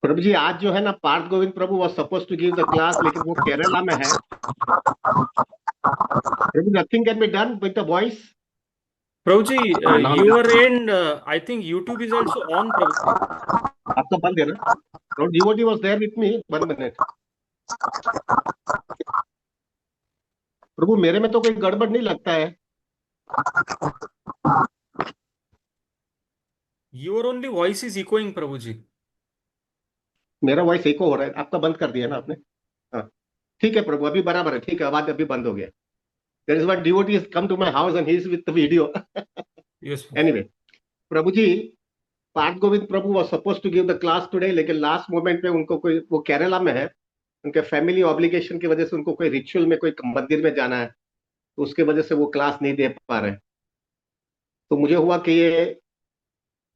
प्रभु जी आज जो है ना Parth Govind Prabhu was suppose to give the class, लेकिन वो केरला में है। Prabhu nothing can be done with the voice. Prabhuji, now your end, I think YouTube is also on, Prabhuji. आपका बंद है ना? Devotee was there with me 1 minute. Prabhu मेरे में तो कोई गड़बड़ नहीं लगता है। Your only voice is echoing, Prabhuji. मेरा वॉइस एको हो रहा है, आपका बंद कर दिया ना आपने? हाँ ठीक है प्रभु, अभी बराबर है, ठीक है, आवाज अभी बंद हो गया। There is one devotee is come to my house and he is with the video. Yes, anyway, Prabhu ji Parth Govind Prabhu was suppose to give the class today, लेकिन लास्ट मोमेंट पे उनको कोई, वो केरला में है, उनके फैमिली ऑब्लिगेशन की वजह से उनको कोई रिचुअल में, कोई मंदिर में जाना है, तो उसके वजह से वो क्लास नहीं दे पा रहे। तो मुझे हुआ कि ये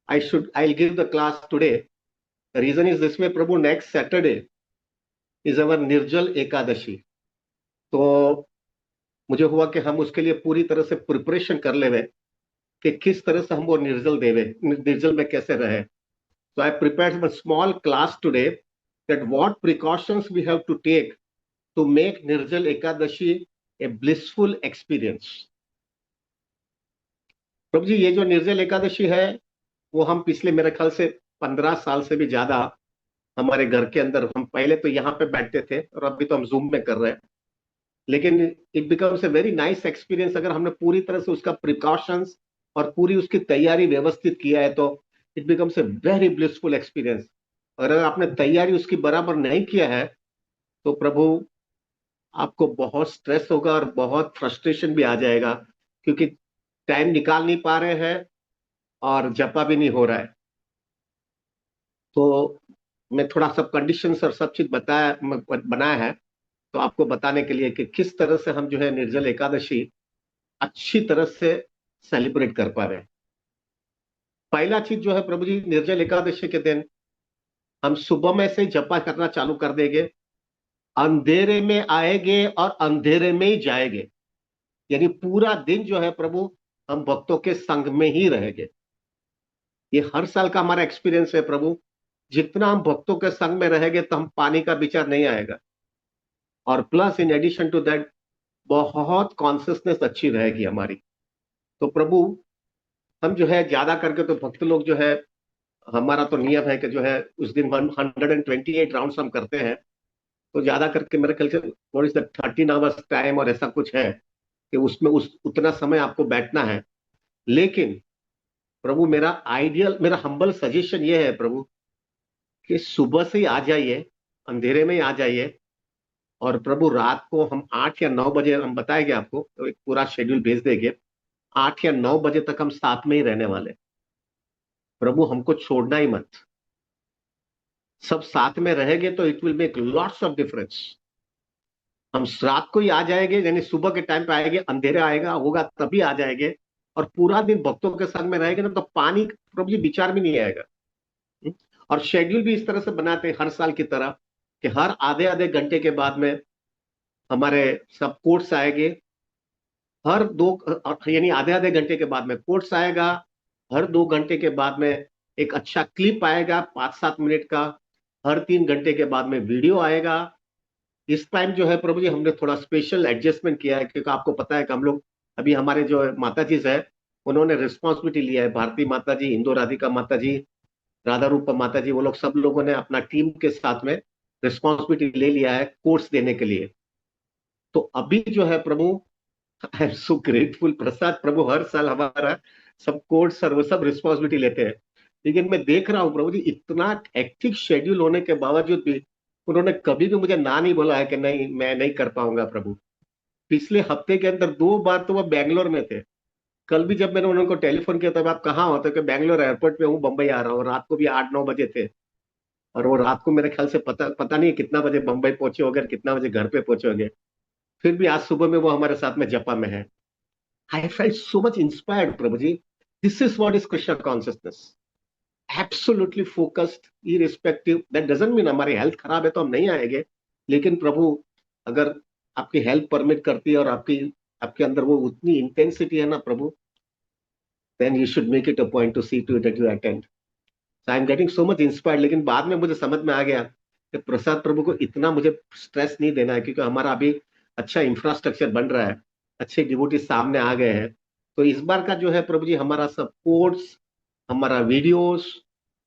I give the class today. Reason is this way Prabhu, next Saturday is our Nirjala Ekadashi. तो मुझे हुआ कि हम उसके लिए पूरी तरह से प्रिपरेशन कर लेवे कि किस तरह से हम वो निर्जल देवे, निर्जल में कैसे रहे। So I prepared a small class today that what precautions we have to take to make Nirjal Ekadashi a blissful experience. प्रभु जी ये जो निर्जल एकादशी है वो हम पिछले मेरे ख्याल से 15 साल से भी ज्यादा हमारे घर के अंदर, हम पहले तो यहाँ पे बैठते थे और अभी तो हम जूम में कर रहे हैं, लेकिन it becomes a very nice experience अगर हमने पूरी तरह से उसका प्रिकॉशंस और पूरी उसकी तैयारी व्यवस्थित किया है, तो it becomes a very blissful experience. और अगर आपने तैयारी उसकी बराबर नहीं किया है तो प्रभु आपको बहुत स्ट्रेस होगा और बहुत फ्रस्ट्रेशन भी आ जाएगा, क्योंकि टाइम निकाल नहीं पा रहे हैं और जपा भी नहीं हो रहा है। तो मैं थोड़ा सब कंडीशंस और सब चीज बनाया है तो आपको बताने के लिए कि किस तरह से हम जो है निर्जल एकादशी अच्छी तरह से सेलिब्रेट कर पा रहे हैं। पहला चीज जो है प्रभु जी, निर्जल एकादशी के दिन हम सुबह में से जपा करना चालू कर देंगे, अंधेरे में आएंगे और अंधेरे में ही जाएंगे। यानी पूरा दिन जो है प्रभु हम भक्तों के संग में ही रहेंगे। ये हर साल का हमारा एक्सपीरियंस है प्रभु, जितना हम भक्तों के संग में रहेंगे तो हम पानी का विचार नहीं आएगा, और plus in addition to that बहुत कॉन्सियसनेस अच्छी रहेगी हमारी। तो प्रभु हम जो है ज्यादा करके तो भक्त लोग जो है, हमारा तो नियम है कि जो है उस दिन 128 राउंड्स हम करते हैं, तो ज्यादा करके मेरे ख्याल से what is the 13 hours time और ऐसा कुछ है कि उसमें उस उतना समय आपको बैठना है। लेकिन प्रभु मेरा आइडियल, मेरा हम्बल सजेशन ये है प्रभु कि सुबह से ही आ जाइए, अंधेरे में ही आ जाइए, और प्रभु रात को हम 8 या 9 बजे, हम बताएंगे आपको, तो एक पूरा शेड्यूल भेज देंगे, 8 या 9 बजे तक हम साथ में ही रहने वाले। प्रभु हमको छोड़ना ही मत, सब साथ में रहेंगे तो it will make lots of difference. हम रात को ही आ जाएंगे, यानी सुबह के टाइम पे आएंगे, अंधेरा आएगा होगा तभी आ जाएंगे, और पूरा दिन भक्तों के संग में रहेंगे ना, तो पानी प्रभु जी विचार भी नहीं आएगा। और शेड्यूल भी इस तरह से बनाते हैं हर साल की तरह कि हर आधे आधे घंटे के बाद में हमारे सब कोर्स आएंगे, हर दो, यानी आधे आधे घंटे के बाद में कोर्स आएगा, हर 2 घंटे के बाद में एक अच्छा क्लिप आएगा 5-7 मिनट का, हर 3 घंटे के बाद में वीडियो आएगा। इस टाइम जो है प्रभु जी हमने थोड़ा स्पेशल एडजस्टमेंट किया है, क्योंकि आपको पता है कि हम लोग अभी, हमारे जो माता जी है उन्होंने रिस्पॉन्सिबिलिटी लिया है, भारती माता जी, इंदो राधिका माता जी, राधा रूपा माता जी, वो लोग सब लोगों ने अपना टीम के साथ में रिस्पॉन्सिबिलिटी ले लिया है कोर्स देने के लिए। तो अभी जो है Prabhu, I am so grateful प्रसाद प्रभु, हर साल हमारा सब कोर्स और वो सब रिस्पॉन्सिबिलिटी लेते हैं, लेकिन मैं देख रहा हूँ प्रभु जी इतना एक्टिव शेड्यूल होने के बावजूद भी उन्होंने कभी भी मुझे ना नहीं बोला है कि नहीं मैं नहीं कर पाऊंगा प्रभु। पिछले हफ्ते के अंदर 2 बार तो वो बैंगलोर में थे। कल भी जब मैंने उनको टेलीफोन किया तब आप कहाँ होते, कि बैंगलोर एयरपोर्ट पे हूँ, बंबई आ रहा हूँ, रात को भी 8-9 बजे थे। और वो रात को मेरे ख्याल से पता पता नहीं कितना बजे बंबई पहुंचे होंगे, कितना बजे घर पे पहुंचे होंगे। फिर भी आज सुबह में वो हमारे साथ में जपा में है। I felt so much inspired prabhu ji. This is what is Krishna consciousness, absolutely focused, irrespective, that doesn't mean हमारी हेल्थ खराब है तो हम नहीं आएंगे, लेकिन प्रभु अगर आपकी हेल्थ परमिट करती है और आपकी, आपके अंदर वो उतनी इंटेंसिटी है ना Prabhu, then you should make it a point to see to it that you attend. I am getting so much inspired. लेकिन बाद में मुझे समझ में आ गया कि प्रसाद प्रभु को इतना मुझे स्ट्रेस नहीं देना है, क्योंकि हमारा अभी अच्छा इंफ्रास्ट्रक्चर बन रहा है, अच्छे डिवोटी सामने आ गए हैं। तो इस बार का जो है प्रभु जी हमारा सपोर्ट्स, हमारा वीडियोस,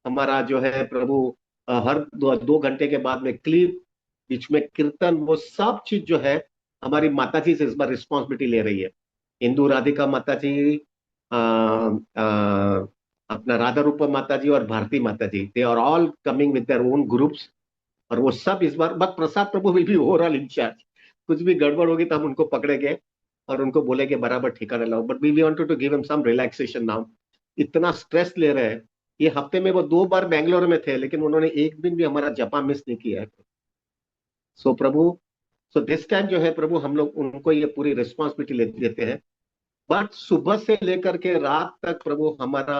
हमारा जो है प्रभु हर 2 घंटे के बाद में क्लिप, बीच में कीर्तन, वो सब चीज जो है हमारी माता जी से इस बार रिस्पॉन्सिबिलिटी ले रही है। इंदू राधिका माता जी, अ, अ, अपना राधा रूपा माता जी और Bharti Mata ji, they are all coming with their own groups. और वो सब इस बार, but Prasad Prabhu will be overall incharge. कुछ भी गड़बड़ होगी तो हम उनको पकड़ेंगे और उनको बोलेंगे बराबर ठिकाने लाओ। But we wanted to give him some relaxation now. इतना स्ट्रेस ले रहे हैं। ये हफ्ते में वो 2 बार बैंगलोर में थे, लेकिन उन्होंने एक दिन भी हमारा जपा मिस नहीं किया है। सो प्रभु, सो दिस टाइम जो है प्रभु हम लोग उनको ये पूरी रिस्पॉन्सिबिलिटी लेते हैं। बट सुबह से लेकर के रात तक प्रभु हमारा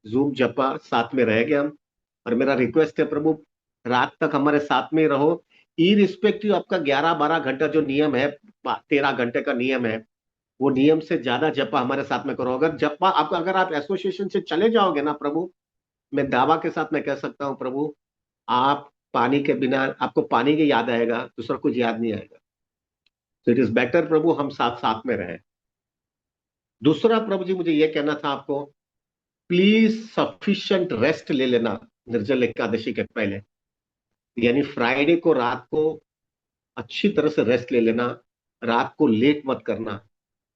जूम जपा साथ में रह गया। और मेरा रिक्वेस्ट है प्रभु, रात तक हमारे साथ में ही रहो। इरिस्पेक्टिव आपका 11-12 घंटा जो नियम है, 13 घंटे का नियम है, वो नियम से ज्यादा जपा हमारे साथ में करो। अगर जपा आपका, अगर आप एसोसिएशन से चले जाओगे ना प्रभु, मैं दावा के साथ मैं कह सकता हूं प्रभु, आप पानी के बिना, आपको पानी की याद आएगा, दूसरा कुछ याद नहीं आएगा। तो इट इज बेटर प्रभु हम साथ साथ में रहे। दूसरा प्रभु जी मुझे ये कहना था आपको, प्लीज सफिशिएंट रेस्ट ले लेना निर्जल एकादशी के पहले। यानी फ्राइडे को रात को अच्छी तरह से रेस्ट ले लेना, रात को लेट मत करना,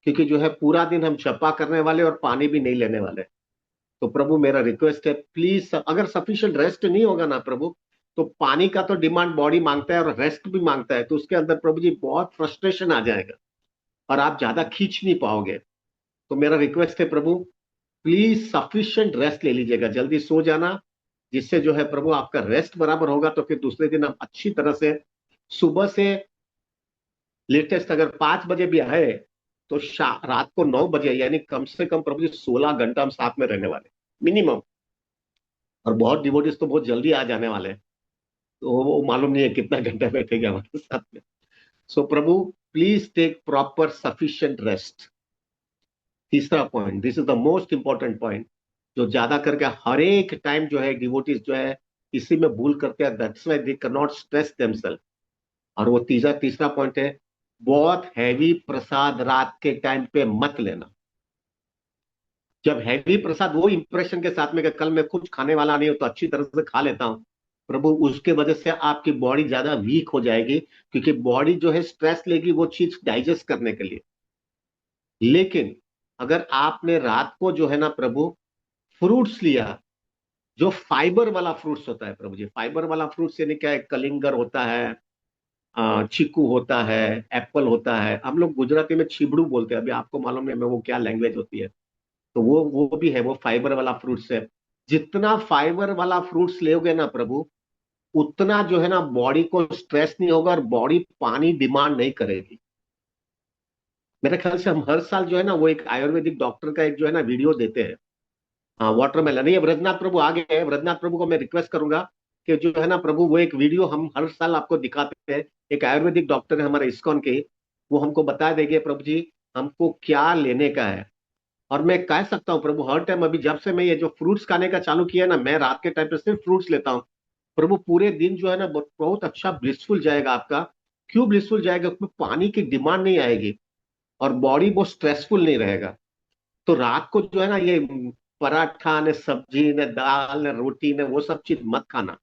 क्योंकि जो है पूरा दिन हम जपा करने वाले और पानी भी नहीं लेने वाले। तो प्रभु मेरा रिक्वेस्ट है, प्लीज अगर सफिशिएंट रेस्ट नहीं होगा ना प्रभु, तो पानी का तो डिमांड बॉडी मांगता है और रेस्ट भी मांगता है, तो उसके अंदर प्रभु जी बहुत फ्रस्ट्रेशन आ जाएगा और आप ज्यादा खींच नहीं पाओगे। तो मेरा रिक्वेस्ट है प्रभु, प्लीज सफिशिएंट रेस्ट ले लीजिएगा, जल्दी सो जाना, जिससे जो है प्रभु आपका रेस्ट बराबर होगा, तो फिर दूसरे दिन आप अच्छी तरह से सुबह से, लेटेस्ट अगर 5 बजे भी आए तो रात को 9 बजे, यानी कम से कम प्रभु जी 16 घंटा हम साथ में रहने वाले मिनिमम। और बहुत डिवोटीज तो बहुत जल्दी आ जाने वाले हैं, तो वो मालूम नहीं है कितना घंटा बैठेगा हमारे साथ में। So Prabhu, please take proper sufficient rest. तीसरा point, this is the most important point, जो ज्यादा करके हर एक टाइम जो है डिवोटीज जो है इसी में भूल करते हैं, that's why they can not stress themself. और वो तीसरा तीसरा पॉइंट है, बहुत हैवी प्रसाद रात के टाइम पे मत लेना। जब हैवी प्रसाद वो इंप्रेशन के साथ में कि कल मैं कुछ खाने वाला नहीं हूं तो अच्छी तरह से खा लेता हूं, प्रभु उसके वजह से आपकी बॉडी ज्यादा वीक हो जाएगी, क्योंकि बॉडी जो है स्ट्रेस लेगी वो चीज डाइजेस्ट करने के लिए। लेकिन अगर आपने रात को जो है ना प्रभु फ्रूट्स लिया, जो फाइबर वाला फ्रूट्स होता है प्रभु जी, फाइबर वाला फ्रूट्स यानी क्या है, कलिंगर होता है, चीकू होता है, एप्पल होता है, हम लोग गुजराती में छीबड़ू बोलते हैं, अभी आपको मालूम नहीं मैं वो क्या लैंग्वेज होती है। तो वो भी है, वो फाइबर वाला फ्रूट्स है। जितना फाइबर वाला फ्रूट्स लोगे ना प्रभु, उतना जो है ना बॉडी को स्ट्रेस नहीं होगा और बॉडी पानी डिमांड नहीं करेगी। मेरे ख्याल से हम हर साल जो है ना वो एक आयुर्वेदिक डॉक्टर का एक जो है ना वीडियो देते हैं। हाँ, वाटरमेलन, ये ब्रजनाथ प्रभु आ गए हैं, ब्रजनाथ प्रभु को मैं रिक्वेस्ट करूंगा कि जो है ना प्रभु वो एक वीडियो हम हर साल आपको दिखाते हैं। एक आयुर्वेदिक डॉक्टर है हमारे इस्कॉन के, वो हमको बता देंगे प्रभु जी हमको क्या लेने का है। और मैं कह सकता हूँ प्रभु, हर टाइम अभी जब से मैं ये जो फ्रूट्स खाने का चालू किया है ना, मैं रात के टाइम पे सिर्फ फ्रूट्स लेता हूँ प्रभु, पूरे दिन जो है ना बहुत अच्छा ब्लिसफुल जाएगा आपका। क्यों ब्लिसफुल जाएगा? उसमें पानी की डिमांड नहीं आएगी और बॉडी बहुत स्ट्रेसफुल नहीं रहेगा। तो रात को जो है ना ये पराठा ने सब्जी ने दाल ने रोटी ने वो सब चीज मत खाना।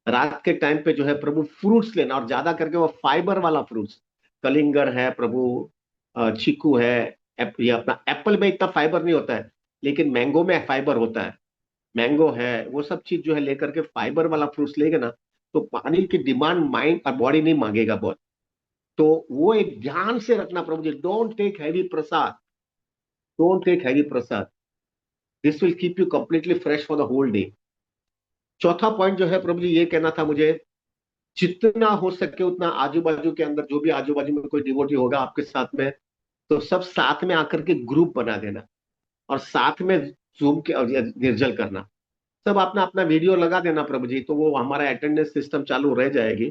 रात के टाइम पे जो है प्रभु फ्रूट्स लेना, और ज्यादा करके वो फाइबर वाला फ्रूट्स, कलिंगर है प्रभु, चीकू है, ये अपना एप्पल में इतना फाइबर नहीं होता है, लेकिन मैंगो में फाइबर होता है। मैंगो है, वो सब चीज जो है लेकर के फाइबर वाला फ्रूट्स लेंगे ना, तो पानी की डिमांड माइंड और बॉडी नहीं मांगेगा बहुत। तो वो एक ध्यान से रखना Prabhu ji, don't take heavy prasad, don't take heavy prasad, this will keep you completely fresh for the whole day. चौथा पॉइंट जो है प्रभु जी ये कहना था मुझे, जितना हो सके उतना आजू बाजू के अंदर जो भी आजू बाजू में कोई डिवोटी होगा आपके साथ में, तो सब साथ में आकर के ग्रुप बना देना और साथ में जूम के और निर्जल करना। सब अपना अपना वीडियो लगा देना प्रभु जी, तो वो हमारा अटेंडेंस सिस्टम चालू रह जाएगी।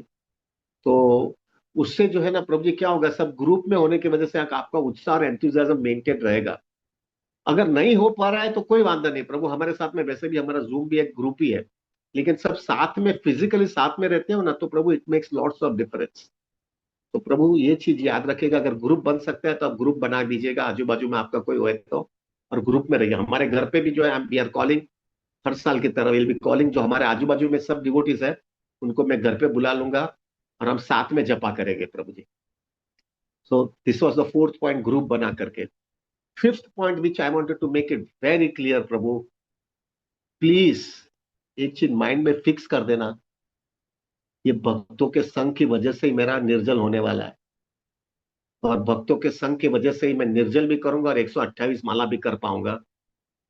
तो उससे जो है ना प्रभु जी क्या होगा, सब ग्रुप में होने की वजह से आपका उत्साह और एंथुजियाज्म मेंटेन रहेगा। अगर नहीं हो पा रहा है तो कोई वांदा नहीं प्रभु, हमारे साथ में वैसे भी हमारा जूम भी एक ग्रुप ही है, लेकिन सब साथ में फिजिकली साथ में रहते हो ना, तो Prabhu it makes lots of difference. तो प्रभु ये चीज याद रखिएगा, अगर ग्रुप बन सकता है तो आप ग्रुप बना दीजिएगा, आजू बाजू में आपका कोई हो तो, और ग्रुप में रहिए। हमारे घर पे भी जो है वी आर कॉलिंग, हर साल की तरह विल बी कॉलिंग, जो हमारे आजू बाजू में सब डिवोटीज है उनको मैं घर पे बुला लूंगा, और हम साथ में जपा करेंगे Prabhu ji. So this was the fourth point, group बना करके। Fifth point which I wanted to make it very clear Prabhu, please एक चीज माइंड में फिक्स कर देना, ये भक्तों के संग की वजह से ही मेरा निर्जल होने वाला है, और भक्तों के संग की वजह से ही मैं निर्जल भी करूंगा और 128 माला भी कर पाऊंगा,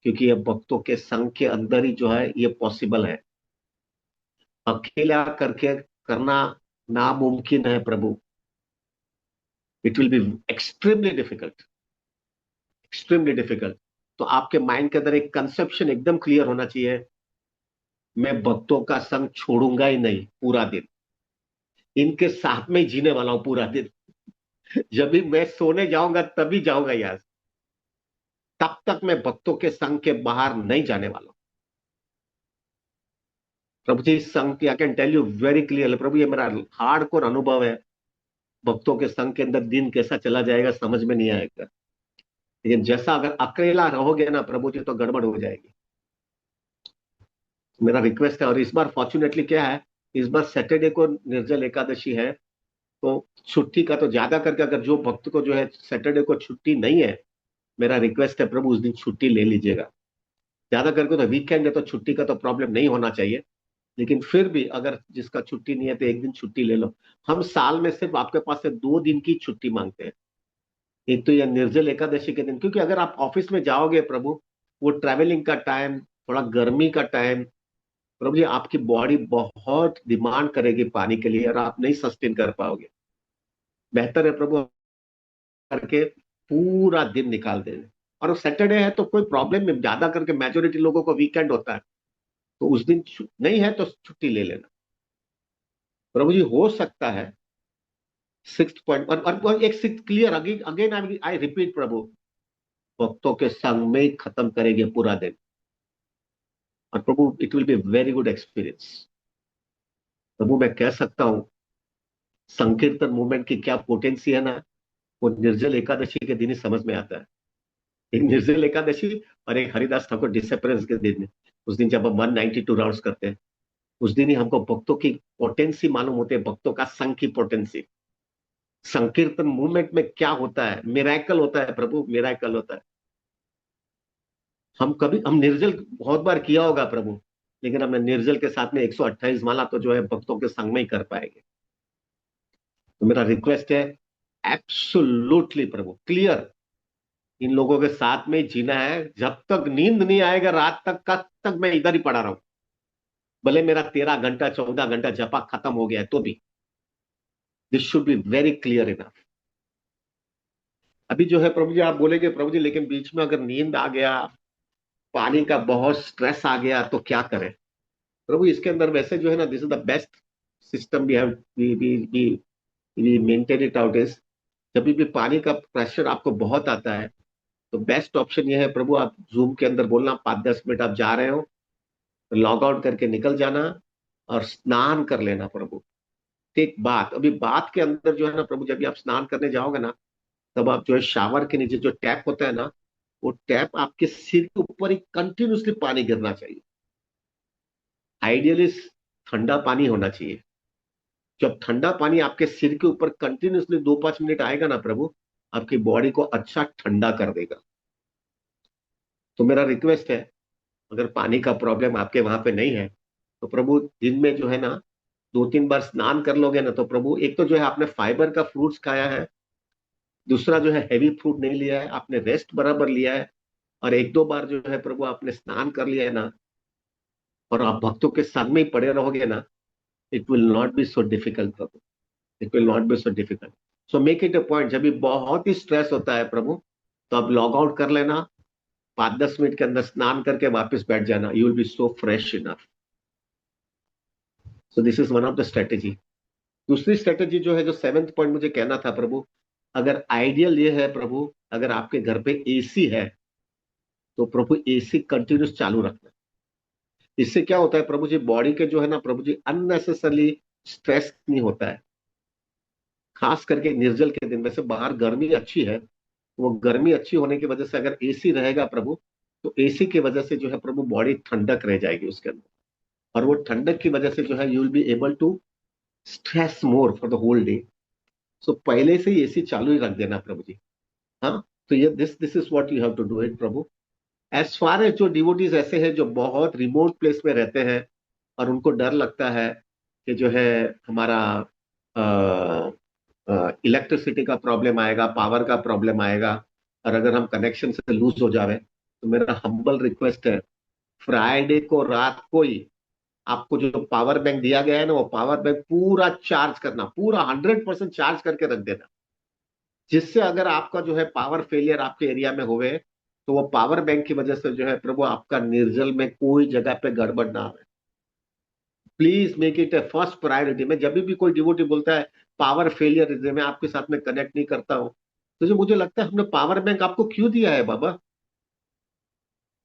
क्योंकि ये भक्तों के संग के अंदर ही जो है ये पॉसिबल है। अकेला करके करना नामुमकिन है Prabhu, it will be extremely difficult, extremely difficult. तो आपके माइंड के अंदर एक कंसेप्शन एकदम क्लियर होना चाहिए, मैं भक्तों का संग छोड़ूंगा ही नहीं पूरा दिन, इनके साथ में ही जीने वाला हूं पूरा दिन। जब भी मैं सोने जाऊंगा तभी जाऊंगा यार, तब तक मैं भक्तों के संग के बाहर नहीं जाने वाला हूं। प्रभु जी संग की I can tell you very clear Prabhu, ये मेरा हार्डकोर अनुभव है। भक्तों के संग के अंदर दिन कैसा चला जाएगा समझ में नहीं आएगा, लेकिन जैसा अगर अकेला रहोगे ना प्रभु जी तो गड़बड़ हो जाएगी। मेरा रिक्वेस्ट है, और इस बार फॉर्चुनेटली क्या है, इस बार सैटरडे को निर्जल एकादशी है, तो छुट्टी का तो ज्यादा करके, अगर जो भक्त को जो है सैटरडे को छुट्टी नहीं है, मेरा रिक्वेस्ट है प्रभु उस दिन छुट्टी ले लीजिएगा। ज्यादा करके तो वीकेंड है तो छुट्टी का तो प्रॉब्लम नहीं होना चाहिए, लेकिन फिर भी अगर जिसका छुट्टी नहीं है तो एक दिन छुट्टी ले लो। हम साल में सिर्फ आपके पास से 2 दिन की छुट्टी मांगते हैं, एक तो यह निर्जल एकादशी के दिन, क्योंकि अगर आप ऑफिस में जाओगे प्रभु, वो ट्रैवलिंग का टाइम, थोड़ा गर्मी का टाइम, प्रभु जी आपकी बॉडी बहुत डिमांड करेगी पानी के लिए और आप नहीं सस्टेन कर पाओगे। बेहतर है प्रभु करके पूरा दिन निकाल देना। और सैटरडे है तो कोई प्रॉब्लम नहीं, ज्यादा करके मेजोरिटी लोगों को वीकेंड होता है, तो उस दिन नहीं है तो छुट्टी ले लेना प्रभु जी। हो सकता है सिक्स पॉइंट, और एक six clear, again again I repeat Prabhu, भक्तों के संग में ही खत्म करेंगे पूरा दिन, और Prabhu it will be very good experience. प्रभु मैं कह सकता हूं संकीर्तन मूवमेंट की क्या पोटेंसी है ना, वो निर्जल एकादशी के दिन ही समझ में आता है। एक निर्जल एकादशी और एक हरिदास ठाकुर डिसअपेरेंस के दिन, उस दिन जब हम 192 राउंड्स करते हैं, उस दिन ही हमको भक्तों की पोटेंसी मालूम होती है, भक्तों का संघ की पोटेंसी। संकीर्तन मूवमेंट में क्या होता है, मिराकल होता है प्रभु, मिराकल होता है। हम निर्जल बहुत बार किया होगा प्रभु, लेकिन हमने निर्जल के साथ में 128 माला तो जो है भक्तों के संग में ही कर पाएंगे। तो मेरा रिक्वेस्ट है एब्सोल्युटली प्रभु क्लियर, इन लोगों के साथ में ही जीना है, जब तक नींद नहीं आएगा रात तक, कब तक मैं इधर ही पड़ा रहूं, भले मेरा 13 घंटा 14 घंटा जपा खत्म हो गया है तो भी। This should be very clear enough. अभी जो है प्रभु जी आप बोलेंगे प्रभु जी लेकिन बीच में अगर नींद आ गया, पानी का बहुत स्ट्रेस आ गया तो क्या करें। प्रभु इसके अंदर वैसे जो है ना, this is the best system we have, we maintain it out is, जब भी पानी का प्रेशर आपको बहुत आता है तो बेस्ट ऑप्शन ये है प्रभु, आप जूम के अंदर बोलना 5-10 मिनट आप जा रहे हो, लॉग आउट करके निकल जाना और स्नान कर लेना प्रभु। एक बात, अभी बात के अंदर जो है ना प्रभु, जब भी आप स्नान करने जाओगे ना, तब आप जो है शावर के नीचे जो टैप होता है ना, वो टैप आपके सिर के ऊपर ही कंटिन्यूसली पानी गिरना चाहिए। आइडियली ठंडा पानी होना चाहिए। जब ठंडा पानी आपके सिर के ऊपर कंटिन्यूसली 2-5 मिनट आएगा ना प्रभु, आपकी बॉडी को अच्छा ठंडा कर देगा। तो मेरा रिक्वेस्ट है, अगर पानी का प्रॉब्लम आपके वहां पे नहीं है तो प्रभु दिन में जो है ना 2-3 बार स्नान कर लोगे ना, तो प्रभु एक तो जो है आपने फाइबर का फ्रूट्स खाया है, दूसरा जो है हैवी फ्रूट नहीं लिया है, आपने रेस्ट बराबर लिया है, और 1-2 बार जो है प्रभु आपने स्नान कर लिया है ना, और आप भक्तों के संग में ही पड़े रहोगे ना, it will not be so difficult Prabhu, it will not be so difficult. So make it a point, जब भी बहुत ही स्ट्रेस होता है प्रभु, तो आप लॉग आउट कर लेना, 5-10 मिनट के अंदर स्नान करके वापस बैठ जाना, you will B so fresh enough. So this is one of the strategy. दूसरी स्ट्रेटेजी जो है, जो सेवेंथ पॉइंट मुझे कहना था प्रभु, अगर आइडियल ये है प्रभु, अगर आपके घर पे एसी है तो प्रभु एसी कंटिन्यूस चालू रखना। इससे क्या होता है प्रभु जी, बॉडी के जो है ना प्रभु जी अननेसेसरली स्ट्रेस नहीं होता है, खास करके निर्जल के दिन। वैसे बाहर गर्मी अच्छी है, वो गर्मी अच्छी होने की वजह से अगर एसी रहेगा प्रभु, तो एसी की वजह से जो है प्रभु बॉडी ठंडक रह जाएगी उसके अंदर, और वो ठंडक की वजह से जो है you will be able to stress more for the whole day. So पहले से ही एसी चालू ही रख देना प्रभु जी। हाँ, तो ये this this is what you have to do it prabhu. As far as जो डिवोटीज ऐसे हैं जो बहुत रिमोट प्लेस में रहते हैं और उनको डर लगता है कि जो है हमारा इलेक्ट्रिसिटी का प्रॉब्लम आएगा, पावर का प्रॉब्लम आएगा, और अगर हम कनेक्शन से लूज हो जावे, तो मेरा हम्बल रिक्वेस्ट है, फ्राइडे को रात को ही आपको जो पावर बैंक दिया गया है ना, वो पावर बैंक पूरा चार्ज करना, पूरा 100% चार्ज करके रख देना, जिससे अगर आपका जो है पावर फेलियर आपके एरिया में होवे, तो वो पावर बैंक की वजह से जो है प्रभु आपका निर्जल में कोई जगह पे गड़बड़ ना आवे। Please make it A first priority. में जब भी कोई डिवोटी बोलता है पावर फेलियर, मैं आपके साथ में कनेक्ट नहीं करता हूं, तो जो मुझे लगता है हमने पावर बैंक आपको क्यों दिया है बाबा,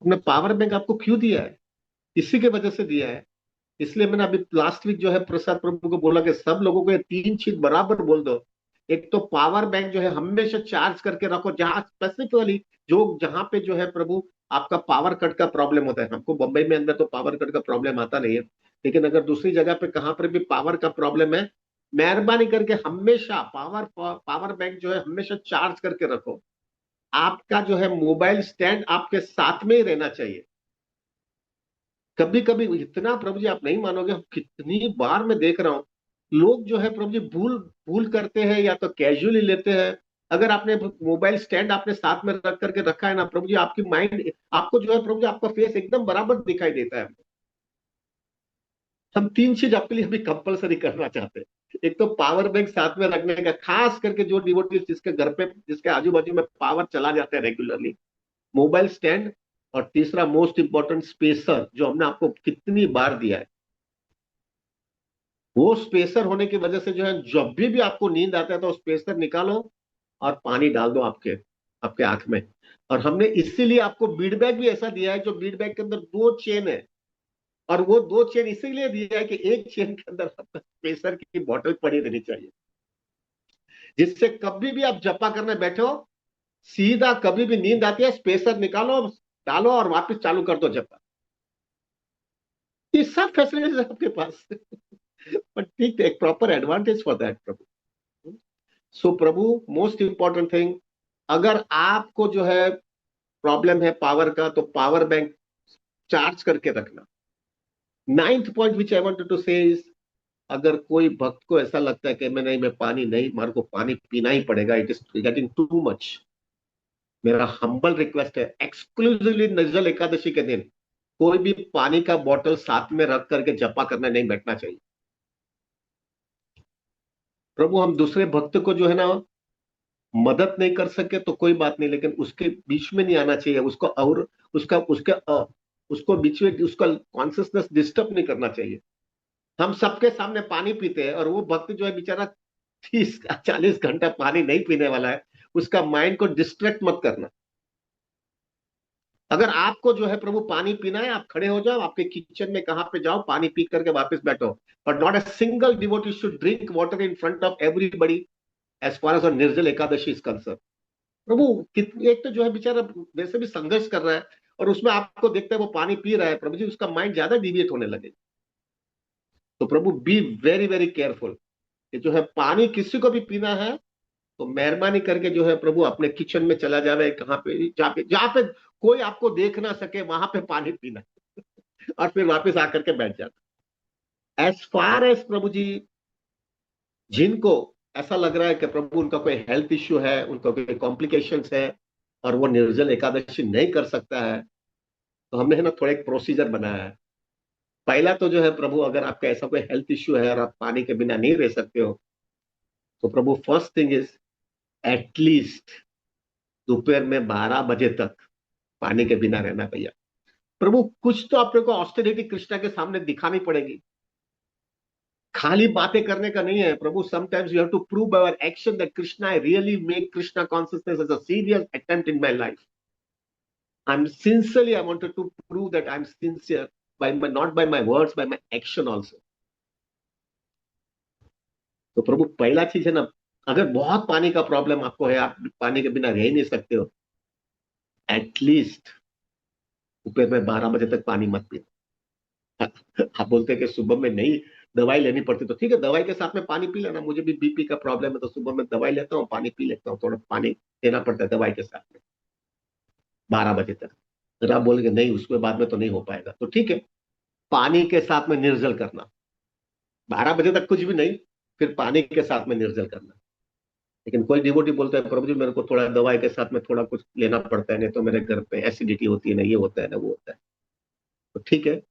हमने पावर बैंक आपको क्यों दिया है? इसी के वजह से दिया है। इसलिए मैंने अभी लास्ट वीक जो है प्रसाद प्रभु को बोला कि सब लोगों को ये 3 चीज बराबर बोल दो। एक तो पावर बैंक जो है हमेशा चार्ज करके रखो, जहां स्पेसिफिकली जो जहां पे जो है प्रभु आपका पावर कट का प्रॉब्लम होता है। हमको बंबई में अंदर तो पावर कट का प्रॉब्लम आता नहीं है, लेकिन अगर दूसरी जगह पे कहां पर भी पावर का प्रॉब्लम है, मेहरबानी करके हमेशा पावर पावर बैंक जो है हमेशा चार्ज करके रखो। आपका जो है मोबाइल स्टैंड आपके साथ में ही रहना चाहिए। कभी कभी इतना प्रभु जी आप नहीं मानोगे, हम कितनी बार मैं देख रहा हूं, लोग जो है प्रभु जी भूल भूल करते हैं या तो कैजुअली लेते हैं। अगर आपने मोबाइल स्टैंड आपने साथ में रख करके रखा है ना प्रभु जी, आपकी माइंड आपको जो है प्रभु जी आपका फेस एकदम बराबर दिखाई देता है। हम 3 चीज आपके लिए अभी कंपलसरी करना चाहते हैं। एक तो पावर बैंक साथ में रखने का, खास करके जो डिवोटीज जिसके घर पे जिसके आजू बाजू में पावर चला जाता है रेगुलरली, मोबाइल स्टैंड। और तीसरा मोस्ट इंपॉर्टेंट स्पेसर, जो हमने आपको कितनी बार दिया है, वो स्पेसर होने की वजह से जो है जब भी आपको नींद आता है तो स्पेसर निकालो और पानी डाल दो आपके आपके आंख में। और हमने इसीलिए आपको बीड बैग भी ऐसा दिया है, जो बीड बैग के अंदर 2 चेन है, और वो 2 चेन इसीलिए दिया है कि एक चेन के अंदर आपका स्पेसर की बोतल पड़ी रहनी चाहिए, जिससे कभी भी आप जपा करने बैठे हो, सीधा कभी भी नींद आती है स्पेसर निकालो, डालो और वापस चालू कर दो जपा। ये सब फैसिलिटीज है आपके पास। बट ठीक है, एक proper advantage for that Prabhu. So Prabhu, most important thing, अगर आपको जो है प्रॉब्लम है पावर का, तो पावर बैंक चार्ज करके रखना। 9th point which I wanted to say is, अगर कोई भक्त को ऐसा लगता है कि मैं पानी नहीं, मेरे को पानी पीना ही पड़ेगा, it is getting too much, मेरा हम्बल रिक्वेस्ट है, एक्सक्लूसिवली निर्जल एकादशी के दिन कोई भी पानी का बोतल साथ में रख करके जपा करने नहीं बैठना चाहिए। प्रभु, हम दूसरे भक्त को जो है ना मदद नहीं कर सके तो कोई बात नहीं, लेकिन उसके बीच में नहीं आना चाहिए, उसको और उसका उसके उसको बीच में उसका कॉन्सियसनेस डिस्टर्ब नहीं करना चाहिए। हम सबके सामने पानी पीते हैं और वो भक्त जो है बेचारा 30-40 घंटा पानी नहीं पीने वाला है, उसका माइंड को डिस्ट्रैक्ट मत करना। अगर आपको जो है प्रभु पानी पीना है, आप खड़े हो जाओ, आपके किचन में कहां पे जाओ, पानी पी करके वापस बैठो। But not a single devotee should drink water in front of everybody as far as Nirjal Ekadashi is concern. प्रभु, एक तो जो है बेचारा वैसे भी संघर्ष कर रहा है, और उसमें आपको देखते हैं वो पानी पी रहा है, प्रभु जी उसका माइंड ज्यादा डिविएट होने लगे। तो प्रभु बी वेरी वेरी केयरफुल कि जो है पानी किसी को भी पीना है तो मेहरबानी करके जो है प्रभु अपने किचन में चला जावे, कहाँ पे जहाँ पे कोई आपको देख ना सके वहां पे पानी पीना, और फिर वापस आकर के बैठ जाता। एज फार एज प्रभु जी, जिनको ऐसा लग रहा है कि प्रभु उनका कोई हेल्थ इश्यू है, उनका कोई कॉम्प्लिकेशंस है और वो निर्जल एकादशी नहीं कर सकता है, तो हमने है ना थोड़ा एक प्रोसीजर बनाया है। पहला तो जो है प्रभु, अगर आपका ऐसा कोई हेल्थ इश्यू है और आप पानी के बिना नहीं रह सकते हो, तो प्रभु फर्स्ट थिंग इज एटलीस्ट दोपहर में 12 बजे तक पानी के बिना रहना भैया। प्रभु, कुछ तो अपने को ऑस्टेरिटी कृष्णा के सामने दिखानी पड़ेगी, खाली बातें करने का नहीं है Prabhu. Sometimes you have to prove our action that Krishna, I really make Krishna consciousness as a serious attempt in my life. I'm sincerely, I wanted to prove that I'm sincere by my, not by my words, by my action also. तो प्रभु पहला चीज है ना, अगर बहुत पानी का problem आपको है, आप पानी के बिना रह ही नहीं सकते हो, एटलीस्ट दोपहर में 12 बजे तक पानी मत पीना। आप बोलते हैं कि सुबह में नहीं दवाई लेनी पड़ती, तो ठीक है, दवाई के साथ में पानी पी लेना। मुझे भी बीपी का प्रॉब्लम है, तो सुबह में दवाई लेता हूँ, पानी पी लेता हूँ, थोड़ा पानी लेना पड़ता है दवाई के साथ में 12 बजे तक। फिर आप बोलेंगे नहीं उसके बाद में तो नहीं हो पाएगा, तो ठीक है, पानी के साथ में निर्जल करना, 12 बजे तक कुछ भी नहीं, फिर पानी के साथ में निर्जल करना। लेकिन कोई डिवोटी बोलता है प्रभु जी मेरे को थोड़ा दवाई के साथ में थोड़ा कुछ लेना पड़ता है, नहीं तो मेरे घर पे एसिडिटी होती है ना, ये होता है ना वो होता है। तो ठीक है,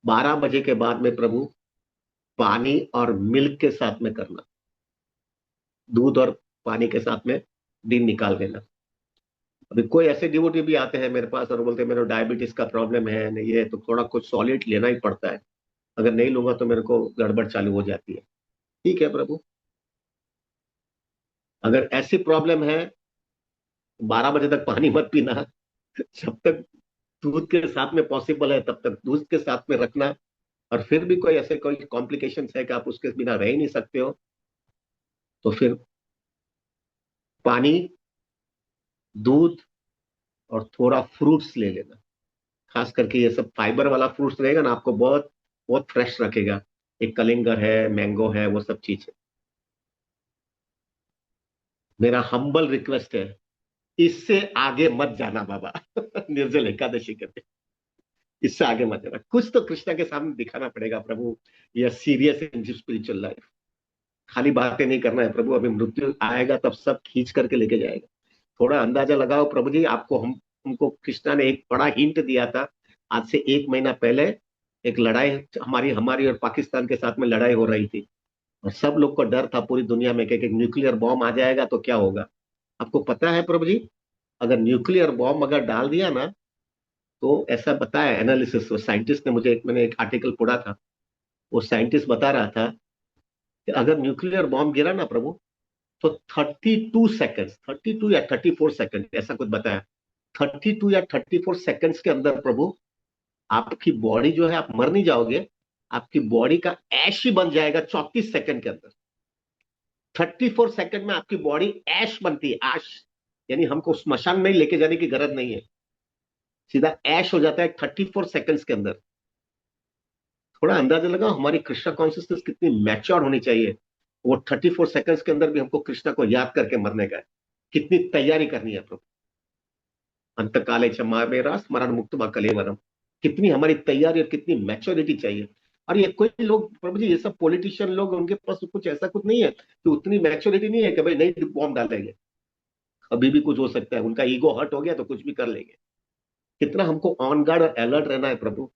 12 बजे के बाद में प्रभु पानी और मिल्क के साथ में करना, दूध और पानी के साथ में दिन निकाल देना। अभी कोई ऐसे डिवोटी भी आते हैं मेरे पास और बोलते हैं मेरे डायबिटीज का प्रॉब्लम है नहीं, ये तो थोड़ा कुछ सॉलिड लेना ही पड़ता है, अगर नहीं लूंगा तो मेरे को गड़बड़ चालू हो जाती है। ठीक है प्रभु, अगर ऐसी प्रॉब्लम है 12 बजे तक पानी मत पीना, जब तक दूध के साथ में पॉसिबल है तब तक दूध के साथ में रखना। और फिर भी कोई ऐसे कोई कॉम्प्लिकेशन है कि आप उसके बिना रह ही नहीं सकते हो, तो फिर पानी, दूध और थोड़ा फ्रूट्स ले लेना। खास करके ये सब फाइबर वाला फ्रूट्स रहेगा ना, आपको बहुत बहुत फ्रेश रखेगा। एक कलिंगर है, मैंगो है, वो सब चीज है। मेरा हम्बल रिक्वेस्ट है, इससे आगे मत जाना बाबा। निर्जल एकादशी करके इससे आगे मत जाना। कुछ तो कृष्णा के सामने दिखाना पड़ेगा प्रभु, यह सीरियस इन स्पिरिचुअल लाइफ। खाली बातें नहीं करना है प्रभु, अभी मृत्यु आएगा तब सब खींच करके लेके जाएगा। थोड़ा अंदाजा लगाओ प्रभु जी, आपको हमको कृष्णा ने एक बड़ा हिंट दिया था आज से 1 महीना पहले। एक लड़ाई हमारी हमारी और पाकिस्तान के साथ में लड़ाई हो रही थी, और सब लोग को डर था पूरी दुनिया में कि न्यूक्लियर बॉम्ब आ जाएगा तो क्या होगा। आपको पता है प्रभु जी, अगर न्यूक्लियर बॉम्ब अगर डाल दिया ना, तो ऐसा बताया एनालिसिस साइंटिस्ट ने, मैंने एक आर्टिकल पढ़ा था, वो साइंटिस्ट बता रहा था कि अगर न्यूक्लियर बॉम्ब गिरा ना प्रभु, तो 32 सेकेंड्स, 32 या 34 सेकेंड ऐसा कुछ बताया, 32 या 34 सेकेंड्स के अंदर प्रभु आपकी बॉडी जो है, आप मर नहीं जाओगे, आपकी बॉडी का ऐश ही बन जाएगा 34 सेकेंड के अंदर। 34 सेकेंड में आपकी बॉडी ऐश बनती है, ऐश। यानी हमको स्मशान में ही लेके जाने की गरज नहीं है, सीधा ऐश हो जाता है 34 सेकेंड्स के अंदर। थोड़ा अंदाजा लगाओ हमारी कृष्णा कॉन्शियसनेस कितनी मैच्योर होनी चाहिए। वो 34 सेकेंड्स के अंदर भी हमको कृष्णा को याद करके मरने का है। कितनी तैयारी करनी है प्रभु। अंत काले क्षमा मेरा स्मरण मुक्त कलेवरम। कितनी हमारी तैयारी और कितनी मैच्योरिटी चाहिए। और ये कोई लोग प्रभु जी, ये सब पॉलिटिशियन लोग, उनके पास कुछ ऐसा कुछ नहीं है कि उतनी मैच्योरिटी नहीं है कि भाई नहीं बॉम्ब डालेंगे, अभी भी कुछ हो सकता है, उनका ईगो हर्ट हो गया तो कुछ भी कर लेंगे। कितना हमको ऑन गार्ड और अलर्ट रहना है प्रभु।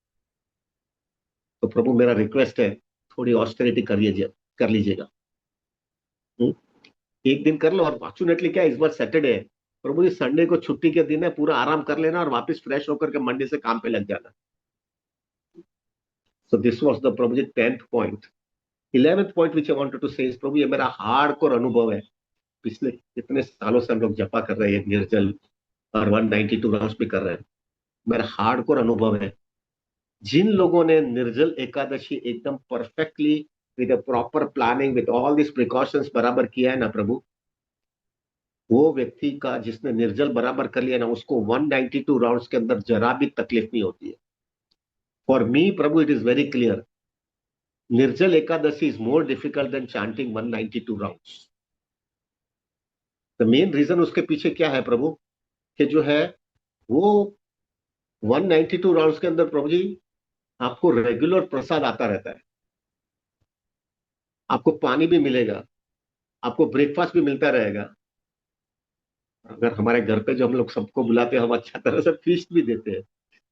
तो प्रभु मेरा रिक्वेस्ट है, थोड़ी ऑस्टेरिटी कर लीजिएगा। हम्म? एक दिन कर लो, और फॉर्चुनेटली क्या है, इस बार सैटरडे है प्रभु जी, संडे को छुट्टी के दिन है, पूरा आराम कर लेना और वापस फ्रेश होकर के मंडे से काम पे लग जाना। So this was the prabhu ji 10th point. 11th point which I wanted to say is prabhu, ये मेरा हार्डकोर अनुभव है। पिछले कितने सालों से हम लोग जपा कर रहे हैं निर्जल, और 192 राउंड्स भी कर रहे हैं। मेरा हार्डकोर अनुभव है, जिन लोगों ने निर्जल एकादशी एकदम perfectly with proper planning with all this precautions बराबर किया है ना प्रभु, वो व्यक्ति का जिसने निर्जल बराबर कर लिया ना, उसको 192 राउंड्स के अंदर जरा भी तकलीफ नहीं होती है। For me Prabhu it is very clear, Nirjala Ekadashi is more difficult than chanting 192 rounds. The main reason उसके पीछे क्या है प्रभु, कि जो है वो 192 राउंड्स के अंदर प्रभु जी आपको रेगुलर प्रसाद आता रहता है, आपको पानी भी मिलेगा, आपको ब्रेकफास्ट भी मिलता रहेगा। अगर हमारे घर पे जो हम लोग सबको बुलाते हैं, हम अच्छा तरह से फीस्ट भी देते हैं,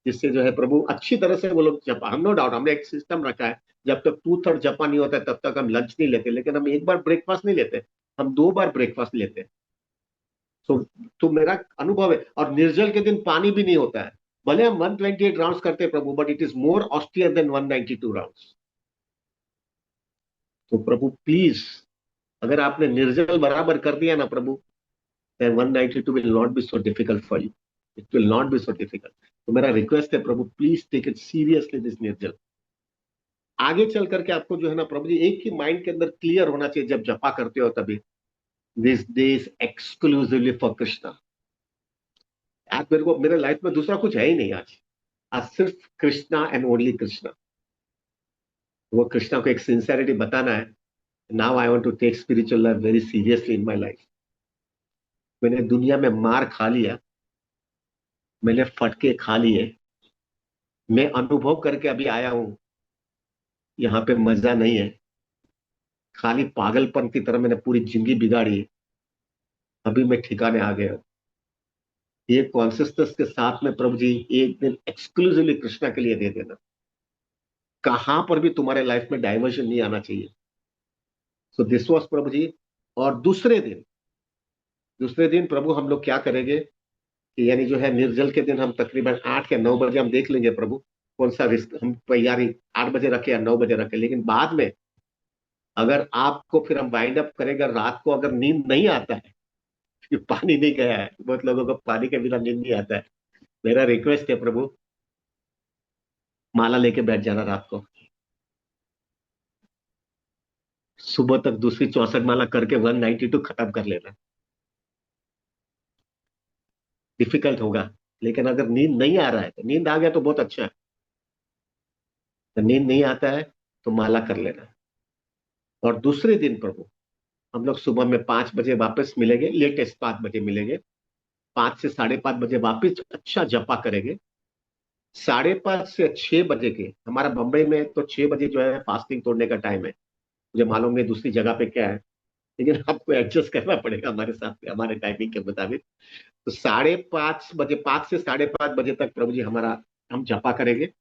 जिससे जो है प्रभु अच्छी तरह से वो लोग जपा, हम नो डाउट हमने एक सिस्टम रखा है, जब तक 2/3 जपा नहीं होता है तब तक हम लंच नहीं लेते, लेकिन हम एक बार ब्रेकफास्ट नहीं लेते, हम 2 बार ब्रेकफास्ट लेते हैं। सो तो मेरा अनुभव है, और निर्जल के दिन पानी भी नहीं होता है। भले हम 128 राउंड्स करते हैं Prabhu, but it is more austere than 192 rounds. तो प्रभु प्लीज, अगर आपने निर्जल बराबर कर दिया ना Prabhu, then 192 will not be so difficult for you. It will not be so difficult. तो मेरा रिक्वेस्ट है Prabhu, please take it seriously this Nirjala. आगे चल करके आपको जो है ना प्रभु जी, एक ही माइंड के अंदर क्लियर होना चाहिए जब जपा करते हो तभी, this day is exclusively for Krishna. आज मेरे को मेरे लाइफ में दूसरा कुछ है ही नहीं आज सिर्फ कृष्णा एंड ओनली कृष्णा। वो कृष्णा को एक सिंसेरिटी बताना है। Now I want to take spiritual life very seriously in my life. मैंने दुनिया में मार खा लिया, मैंने फटके खा लिए, मैं अनुभव करके अभी आया हूं, यहाँ पे मजा नहीं है, खाली पागलपन की तरह मैंने पूरी जिंदगी बिगाड़ी। अभी मैं ठिकाने आ गया हूं। ये कॉन्सियसनेस के साथ में प्रभु जी एक दिन एक्सक्लूसिवली कृष्णा के लिए दे देना। कहां पर भी तुम्हारे लाइफ में डाइवर्जन नहीं आना चाहिए। सो दिस वॉज प्रभु जी। और दूसरे दिन प्रभु हम लोग क्या करेंगे कि यानी जो है निर्जल के दिन हम तकरीबन 8 या 9 बजे हम देख लेंगे प्रभु कौन सा रिस्क हम तैयारी 8 बजे रखे या 9 बजे रखे। लेकिन बाद में अगर आपको फिर हम वाइंड अप करेंगे रात को, अगर नींद नहीं आता है कि पानी नहीं गया है, बहुत लोगों को पानी के बिना नींद नहीं आता है, मेरा रिक्वेस्ट है प्रभु, माला लेके बैठ जाना रात को, सुबह तक दूसरी 64 माला करके 192 खत्म कर लेना। डिफिकल्ट होगा, लेकिन अगर नींद नहीं आ रहा है, तो नींद आ गया तो बहुत अच्छा है, तो नींद नहीं आता है तो माला कर लेना। और दूसरे दिन प्रभु हम लोग सुबह में 5 बजे वापस मिलेंगे, लेटेस्ट 5 बजे मिलेंगे। 5 से 5:30 बजे वापस अच्छा जपा करेंगे। 5:30 से 6 बजे के, हमारा बम्बई में तो 6 बजे जो है फास्टिंग तोड़ने का टाइम है। मुझे मालूम नहीं दूसरी जगह पे क्या है, लेकिन आपको एडजस्ट करना पड़ेगा हमारे साथ, हमारे टाइमिंग के मुताबिक। तो 5:30 बजे, 5 से 5:30 बजे तक प्रभु जी हमारा हम जपा करेंगे।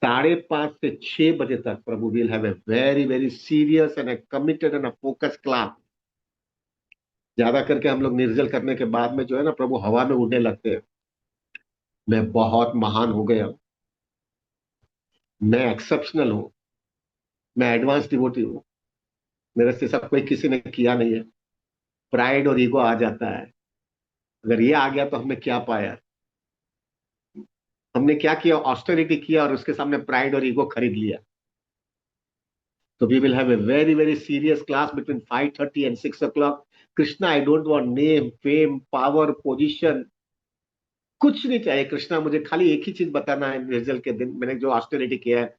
5:30 से 6 बजे तक Prabhu will have a very very serious and committed and focus class. ज्यादा करके हम लोग निर्जल करने के बाद में जो है ना प्रभु हवा में उड़ने लगते हैं। मैं बहुत महान हो गया हूं, मैं एक्सेप्शनल हूं, मैं एडवांस डिवोटी हूं, मेरे से सब कोई किसी ने किया नहीं है। प्राइड और ईगो आ जाता है। अगर ये आ गया तो हमने क्या पाया? हमने क्या किया? ऑस्टेरिटी किया और उसके सामने प्राइड और ईगो खरीद लिया। तो we will have a very very serious class between 5:30 and 6 o'clock। Krishna, I don't want name, fame, power, position, कुछ नहीं चाहिए कृष्णा। मुझे खाली एक ही चीज बताना है, निर्जल के दिन मैंने जो ऑस्टेरिटी किया है,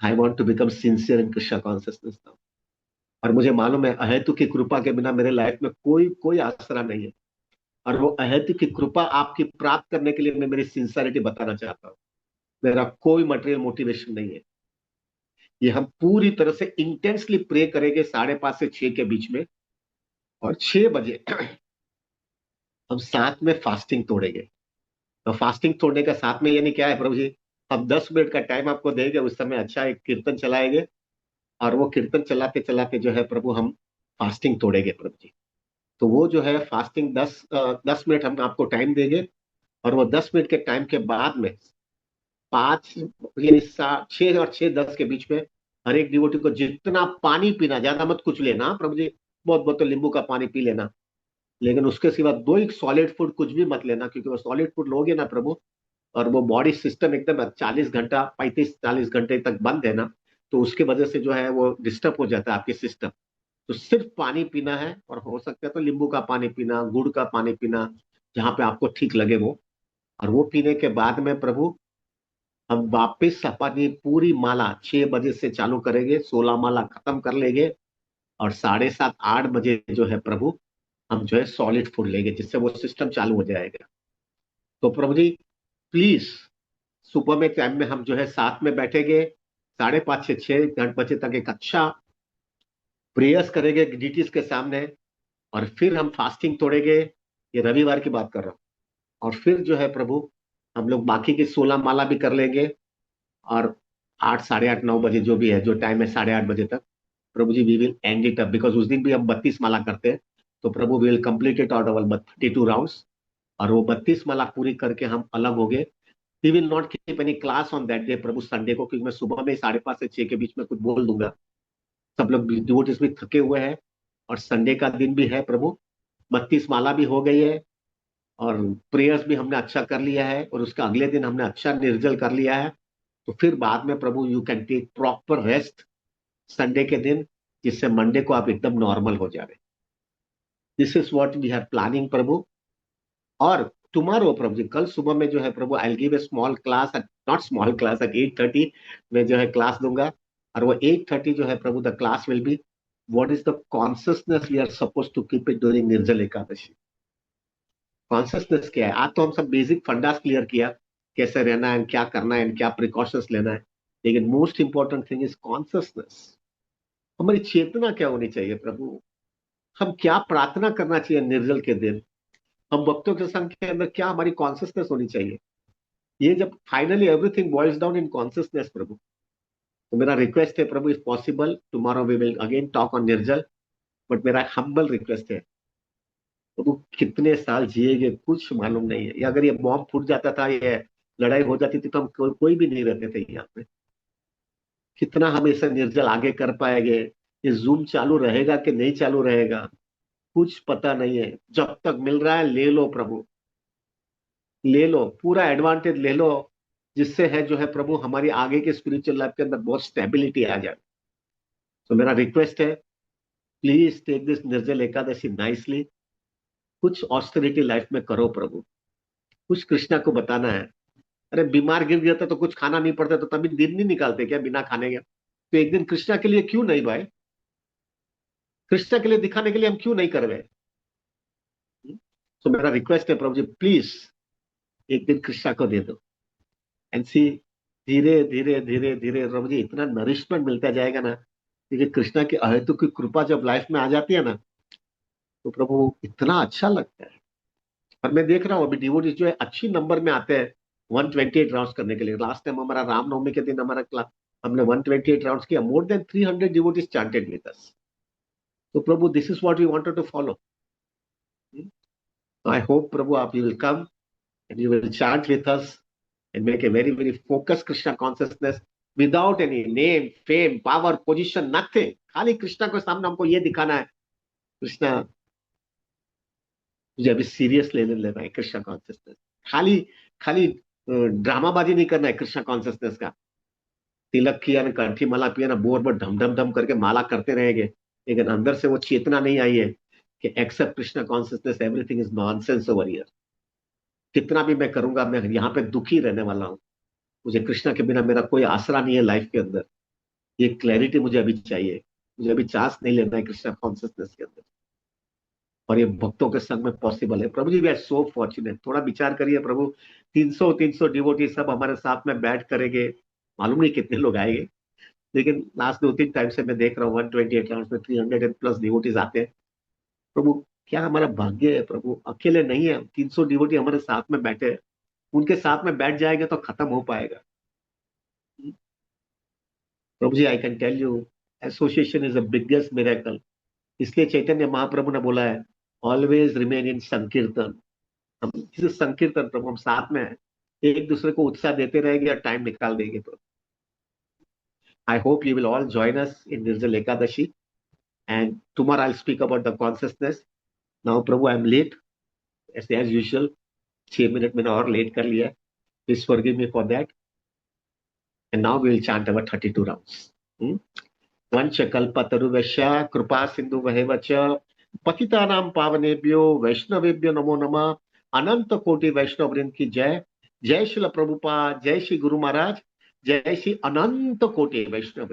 I want to become sincere in Krishna consciousness now. और मुझे मालूम है अहेतु की कृपा के बिना मेरे लाइफ में कोई कोई आसरा नहीं है। और वो अहेतु की कृपा आपकी प्राप्त करने के लिए मैं मेरी सिंसियरिटी बताना चाहता हूँ। मेरा कोई मटेरियल मोटिवेशन नहीं है। ये हम पूरी तरह से इंटेंसली प्रे करेंगे 5:30 से 6 के बीच में। और 6 बजे हम साथ में फास्टिंग तोड़ेंगे। तो फास्टिंग तोड़ने का साथ में यानी क्या है प्रभु जी, हम 10 मिनट का टाइम आपको देंगे, उस समय अच्छा एक कीर्तन चलाएंगे। और वो कीर्तन चलाते चलाते जो है प्रभु हम फास्टिंग तोड़ेंगे प्रभु जी। तो वो जो है फास्टिंग 10 मिनट हम आपको टाइम देंगे। और वो 10 मिनट के टाइम के बाद में 5 यानी 6 और 6:10 के बीच में हर एक डिवोटी को जितना पानी पीना, ज्यादा मत कुछ लेना हाँ, प्रभु जी बहुत बहुत तो नींबू का पानी पी लेना। लेकिन उसके सिवा दो एक सॉलिड फूड कुछ भी मत लेना, क्योंकि वो सॉलिड फूड लोगे ना प्रभु, और वो बॉडी सिस्टम एकदम 40 घंटा 35-40 घंटे तक बंद है ना, तो उसकी वजह से जो है वो डिस्टर्ब हो जाता है आपके सिस्टम। तो सिर्फ पानी पीना है, और हो सकता है तो नींबू का पानी पीना, गुड़ का पानी पीना, जहां पे आपको ठीक लगे वो। और वो पीने के बाद में प्रभु हम वापिस अपनी पूरी माला 6 बजे से चालू करेंगे, 16 माला खत्म कर लेंगे। और 7:30-8 बजे जो है प्रभु हम जो है सॉलिड फूड लेंगे, जिससे वो सिस्टम चालू हो जाएगा। तो प्रभु जी प्लीज, सुबह में टाइम में हम जो है साथ में बैठेंगे, 5:30 से 6 बजे तक एक अच्छा प्रेयर्स करेंगे डीटीज के सामने। और फिर हम फास्टिंग तोड़ेंगे। ये रविवार की बात कर रहा हूँ। और फिर जो है प्रभु हम लोग बाकी की 16 माला भी कर लेंगे। और 8, 8:30, 9 बजे जो भी है, जो टाइम है 8:30 बजे तक, Prabhu ji we will end it up, because उस दिन भी हम 32 माला करते हैं। तो Prabhu we will complete it out of 32 rounds. और वो 32 माला पूरी करके हम अलग हो गए। We will not keep any class on that day prabhu, Sunday को, क्योंकि मैं सुबह में 5:30 से 6 के बीच में कुछ बोल दूंगा। सब लोग डिवोटीज भी थके हुए हैं, और संडे का दिन भी है प्रभु। 32 माला भी हो गई है, और प्रेयर्स भी हमने अच्छा कर लिया है, और उसका अगले दिन हमने अच्छा निर्जल कर लिया है, तो फिर बाद में Prabhu you can take proper rest Sunday के दिन, जिससे मंडे को आप एकदम नॉर्मल हो जाए। This is what we are planning Prabhu. और टुमारो प्रभु जी, कल सुबह में जो है Prabhu, I give a small class, not small class, at 8:30 में जो है क्लास दूंगा। और वो 8:30 जो है Prabhu, the class will be what is the consciousness we are suppose to keep it during Nirjala Ekadashi. Consciousness क्या है? आज तो हम सब बेसिक फंडास क्लियर किया, कैसे रहना है, क्या करना है, क्या प्रिकॉशंस लेना है, लेकिन most important thing is consciousness. हमारी चेतना क्या होनी चाहिए प्रभु? हम क्या प्रार्थना करना चाहिए निर्जल के दिन? हम भक्तों के संघ के अंदर क्या हमारी कॉन्सियसनेस होनी चाहिए? ये जब finally everything boils down in consciousness Prabhu, तो मेरा रिक्वेस्ट है Prabhu, if possible tomorrow we will again talk on Nirjala, but मेरा हम्बल रिक्वेस्ट है प्रभु, कितने साल जिएंगे कुछ मालूम नहीं है। या अगर ये बॉम्ब फूट जाता था, ये लड़ाई हो जाती थी, तो हम कोई भी नहीं रहते थे यहाँ पे। कितना हम इसे निर्जल आगे कर पाएंगे? ये जूम चालू रहेगा कि नहीं चालू रहेगा, कुछ पता नहीं है। जब तक मिल रहा है ले लो प्रभु, ले लो, पूरा एडवांटेज ले लो, जिससे है जो है प्रभु हमारी आगे के स्पिरिचुअल लाइफ के अंदर बहुत स्टेबिलिटी आ जाए। तो मेरा रिक्वेस्ट है, प्लीज टेक दिस निर्जल एकादशी नाइसली। कुछ ऑस्टेरिटी लाइफ में करो प्रभु, कुछ कृष्णा को बताना है। अरे बीमार गिर गया था तो कुछ खाना नहीं पड़ता, तो तभी दिन नहीं निकालते क्या बिना खाने के? तो एक दिन कृष्णा के लिए क्यों नहीं भाई? कृष्णा के लिए दिखाने के लिए हम क्यों नहीं कर रहे? तो मेरा रिक्वेस्ट है प्रभु जी, प्लीज एक दिन कृष्णा को दे दो, एंड सी, धीरे धीरे धीरे धीरे प्रभु जी इतना नरिशमेंट मिलता जाएगा ना, क्योंकि कृष्णा की अहेतु की कृपा जब लाइफ में आ जाती है ना, तो प्रभु इतना अच्छा लगता है। और मैं देख रहा हूँ अभी डिवोटीज जो है अच्छी नंबर में आते हैं 128 राउंड्स करने के लिए। लास्ट टाइम हमारा रामनवमी के दिन हमारा क्लास, हमने 128 राउंड्स किया, more than 300 devotees chanted with us. तो Prabhu this is what we wanted to follow. I hope Prabhu आप you will come and you will chant with us and make a very very focused Krishna consciousness without any name, fame, power, position, nothing। खाली कृष्णा को सामने हमको ये दिखाना है, कृष्णा मुझे अभी सीरियस लेना है कृष्णा कॉन्शियसनेस। खाली खाली ड्रामाबाजी नहीं करना है कृष्णा कॉन्शियसनेस का। तिलक किया ना, कंठी माला पिया ना, बोर बोर ढम ढम ढम करके माला करते रहेंगे, लेकिन अंदर से वो चेतना नहीं आई है कि except Krishna consciousness, everything is nonsense over here. कितना भी मैं करूंगा, मैं यहाँ पे दुखी रहने वाला हूँ। मुझे कृष्णा के बिना मेरा कोई आसरा नहीं है लाइफ के अंदर। ये क्लैरिटी मुझे अभी चाहिए। मुझे अभी चांस नहीं लेना है कृष्णा कॉन्शियसनेस के अंदर, और ये भक्तों के संग में पॉसिबल है। प्रभु ji we are so fortunate. थोड़ा विचार करिए प्रभु, 300 डिवोटी सब हमारे साथ में बैठ करेंगे, मालूम नहीं कितने लोग आएंगे, लेकिन लास्ट 2-3 टाइम से मैं देख रहा हूँ 128 राउंड में 300+ डिवोटीज आते हैं। प्रभु क्या हमारा भाग्य है प्रभु, अकेले नहीं है, 300 डिवोटी हमारे साथ में बैठे हैं। उनके साथ में बैठ जाएंगे तो खत्म हो पाएगा। Prabhu ji I can tell you, association is the biggest miracle. इसलिए चैतन्य महाप्रभु ने बोला है, ऑलवेज रिमेन इन संकीर्तन। हम इस संकीर्तन प्रभु, हम साथ में हैं, एक दूसरे को उत्साह देते रहेंगे और टाइम निकाल देंगे। तो I hope you will all join us in Nirjala Ekadashi, and tomorrow I speak about the consciousness. Now Prabhu I am late as usual, 6 minute मैंने और लेट कर लिया, please forgive me for that. And now we will chant our 32 rounds. वंशकल्पतरुवश्च कृपा सिंधु वहेवच पतितानां पावनेभ्यो वैष्णवेभ्यो नमो नमः। अनंत कोटि वैष्णव वृंद की जय। जय श्री प्रभुपाद, जय श्री गुरु महाराज, जय श्री अनंत कोटि वैष्णव।